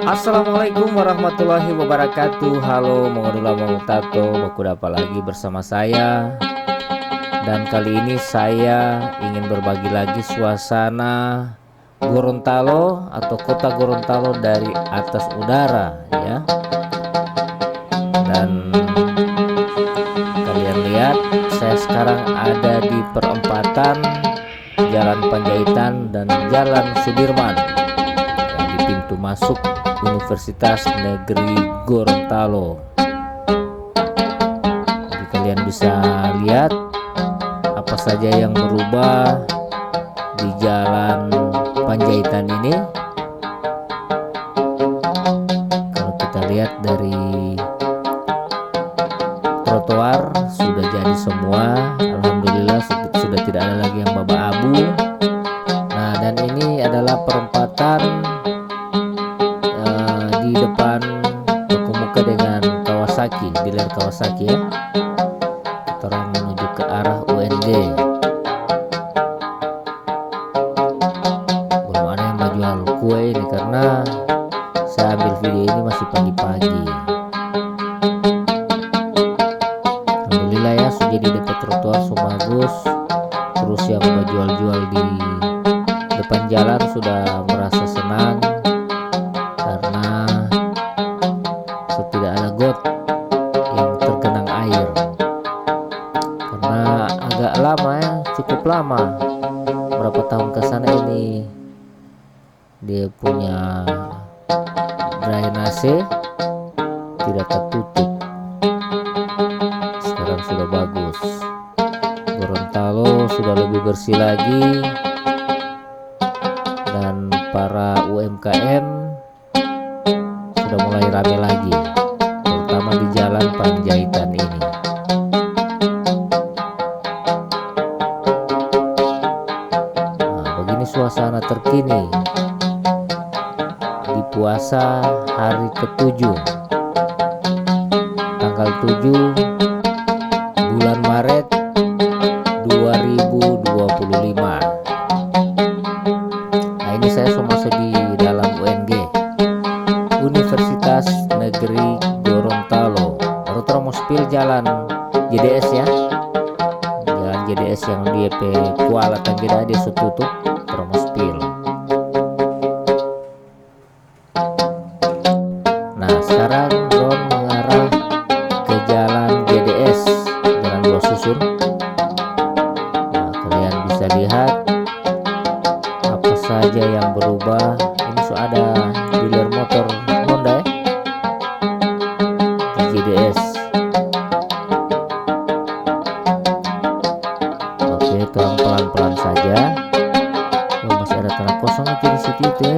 Assalamualaikum warahmatullahi wabarakatuh. Halo Mongodula Tato, Bakudapa lagi bersama saya. Dan kali ini saya ingin berbagi lagi suasana Gorontalo atau kota Gorontalo dari atas udara ya. Dan kalian lihat saya sekarang ada di perempatan Jalan Panjaitan dan Jalan Sudirman, di pintu masuk Universitas Negeri Gorontalo. Jadi kalian bisa lihat apa saja yang berubah di Jalan Panjaitan ini. Kalau kita lihat dari trotoar sudah jadi semua, alhamdulillah sudah tidak ada lagi yang abu-abu. Nah, dan ini adalah perempatan di depan muka dengan Kawasaki, dealer Kawasaki ya. Kita orang menuju ke arah UND. Belum ada yang mau jual kue ini karena saya ambil video ini masih pagi-pagi. Alhamdulillah ya, sudah di dekat trotoar semua bagus. Terus yang mau jual-jual di depan jalan sudah merasa senang karena tidak ada got yang tergenang air, karena agak lama ya, cukup lama, berapa tahun ke sana ini dia punya drainase tidak tertutup. Sekarang sudah bagus, Gorontalo sudah lebih bersih lagi, dan para UMKM sudah mulai rame lagi, terutama di Jalan Panjaitan ini. Nah, begini suasana terkini di puasa hari ke-7, tanggal 7 bulan Maret 2025. Nah, ini saya masuk di dalam UNG, Universitas Negeri Gorontalo. Baru terus spill jalan JDS ya, jalan JDS yang di Kuala Tanjida dia tutup, terus spill. Nah, sekarang drone mengarah ke jalan JDS, jalan Dua Susun. Nah, kalian bisa lihat apa saja yang berubah. Ini sudah ada dealer motor Honda di JDS. Oke, tolong pelan-pelan saja. Oh, masih ada tanah kosong aja di situ itu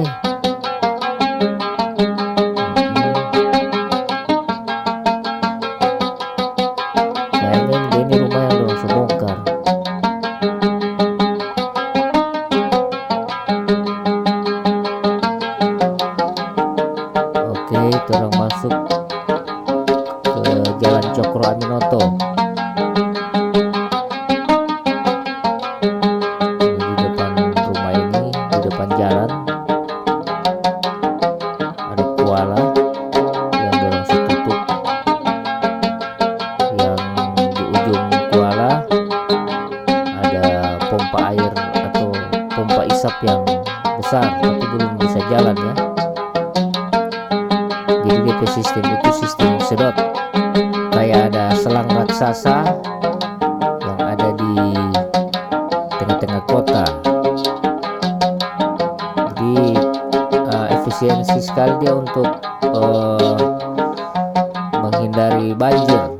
Kayaknya ini rumah yang udah langsung bongkar. Oke, orang masuk ke Jalan Cokro Aminoto. Di depan rumah ini, di depan jalan ada Kuala yang dorong tutup. Yang di ujung Kuala ada pompa air atau pompa isap yang besar, tapi belum bisa jalan ya. Jadi DP sistem itu sistem sedot, kayak ada selang raksasa yang ada di tengah-tengah kota. Jadi efisiensi sekali dia untuk menghindari banjir,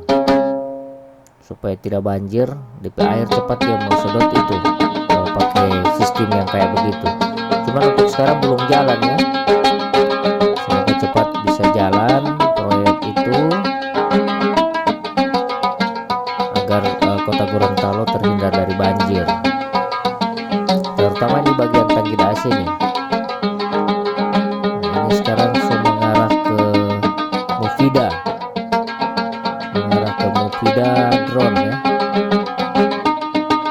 supaya tidak banjir DP air cepat dia mau sedot itu pakai sistem yang kayak begitu. Cuman untuk sekarang belum jalan ya, semoga cepat bisa jalan proyek itu agar kota Gorontalo terhindar dari banjir, terutama di bagian Tanjida sini. Nah, ini sekarang saya mengarah ke Mufida, drone ya.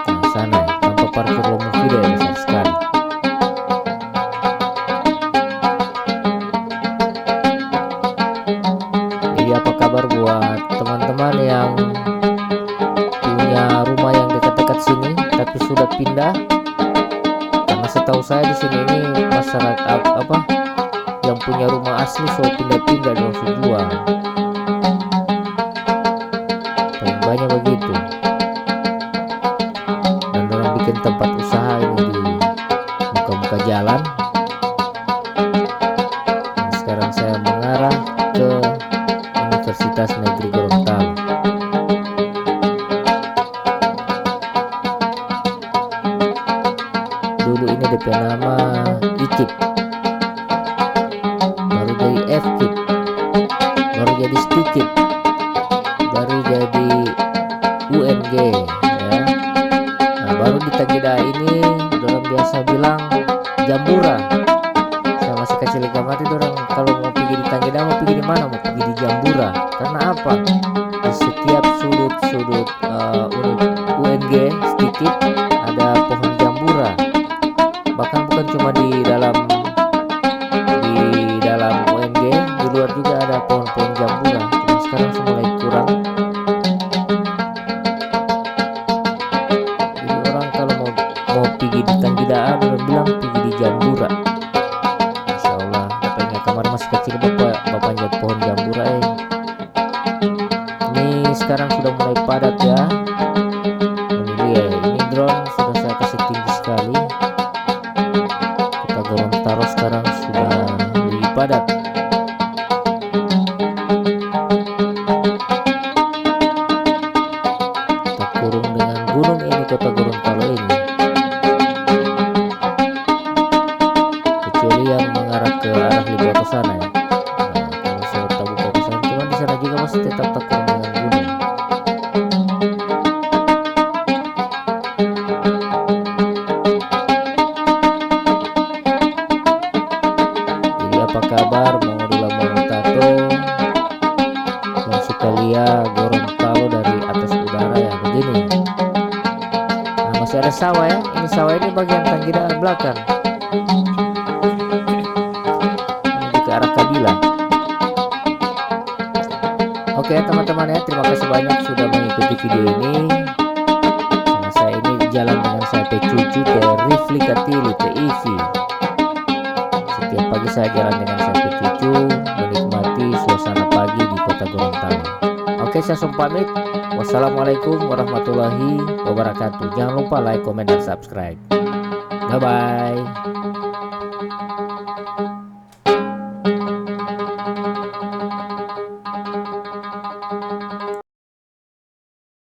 Nah, sana tanpa tapi sudah pindah. Karena setahu saya di sini ini masyarakat yang punya rumah asli sudah pindah-pindah dan langsung jual. Paling banyak begitu. Dan orang bikin tempat usaha ini di muka-muka jalan. Dan sekarang saya mengarah ke Universitas Negeri Gorontalo. Dulu ini DP nama IKIP, baru jadi FKIP, baru jadi STIKIP, baru jadi UNG ya. Nah, baru di Tagida ini orang biasa bilang Jambura. Saya masih kecil mati orang kalau mau pergi di Tagida mau pergi di mana? Mau pergi di Jambura. Karena apa? Di setiap sudut-sudut UNG STIKIP ada pohon jambura. Bahkan bukan cuma di dalam UNG, di luar juga ada pohon-pohon jambura. Cuma sekarang mulai kurang. Jadi orang kalau mau pergi di Tanggidaan orang bilang pergi di Jambura. Insya Allah, bapaknya kamar masih kecil bapaknya pohon jambura. Ini sekarang sudah mulai padat ya. Ini drone sudah saya kasih tinggi sekali. Kota Gorontalo sekarang sudah lebih padat. Kita kurung dengan gunung ini, Kota Gorontalo ini. Kecuali yang mengarah ke arah Liboto sana ya. Nah, kalau saya tahu ke sana, cuma di sana juga masih tetap terkurung dengan gunung. Apa kabar Mang Tato yang suka lihat Gorontalo dari atas udara ya begini. Nah, masih ada sawah ya. Ini sawah ini bagian Tanggida belakang. Ini ke arah Kabila. Oke teman-teman ya, terima kasih banyak sudah mengikuti video ini. Karena saya ini jalan dengan saya cucu ke Rifli Katili TIV. Setiap pagi saya jalan dengan sapi cucu menikmati suasana pagi di Kota Gorontalo. Oke, saya pamit. Wassalamualaikum warahmatullahi wabarakatuh. Jangan lupa like, komen, dan subscribe. Bye bye.